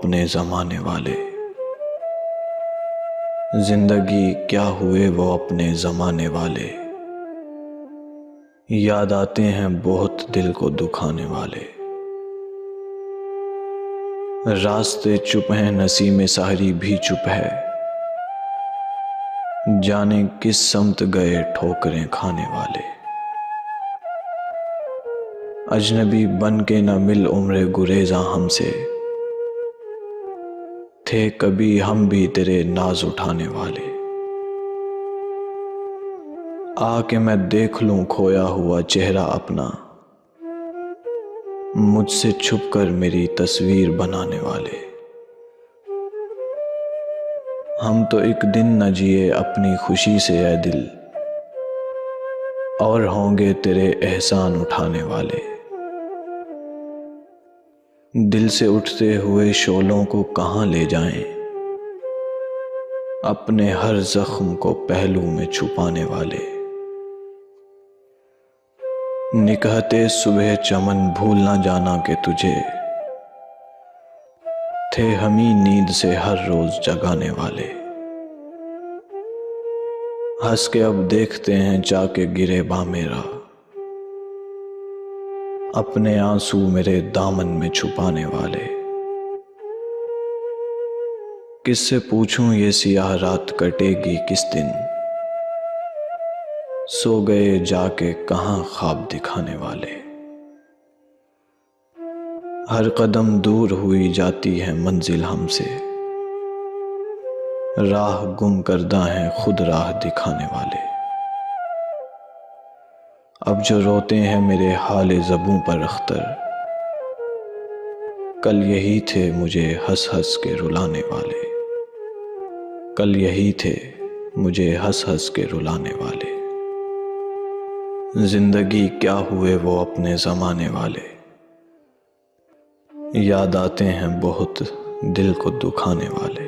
अपने ज़माने वाले। जिंदगी क्या हुए वो अपने ज़माने वाले। याद आते हैं बहुत दिल को दुखाने वाले। रास्ते चुप हैं, नसीम साहरी भी चुप है। जाने किस समत गए ठोकरें खाने वाले। अजनबी बन के न मिल उम्र गुरेज़ा हमसे, थे कभी हम भी तेरे नाज उठाने वाले। आके मैं देख लूं खोया हुआ चेहरा अपना, मुझसे छुप कर मेरी तस्वीर बनाने वाले। हम तो एक दिन न जिए अपनी खुशी से ऐ दिल, और होंगे तेरे एहसान उठाने वाले। दिल से उठते हुए शोलों को कहाँ ले जाएं, अपने हर जख्म को पहलू में छुपाने वाले। निकहते सुबह चमन भूल ना जाना कि तुझे, थे हमी नींद से हर रोज जगाने वाले। हंस के अब देखते हैं जाके गिरेबा मेरा, अपने आंसू मेरे दामन में छुपाने वाले। किससे पूछूं ये सियाह रात कटेगी किस दिन, सो गए जाके कहां ख्वाब दिखाने वाले। हर कदम दूर हुई जाती है मंजिल हमसे, राह गुम करदा है खुद राह दिखाने वाले। अब जो रोते हैं मेरे हाल ज़बूं पर अख्तर, कल यही थे मुझे हंस हंस के रुलाने वाले। कल यही थे मुझे हंस हंस के रुलाने वाले। जिंदगी क्या हुए वो अपने ज़माने वाले। याद आते हैं बहुत दिल को दुखाने वाले।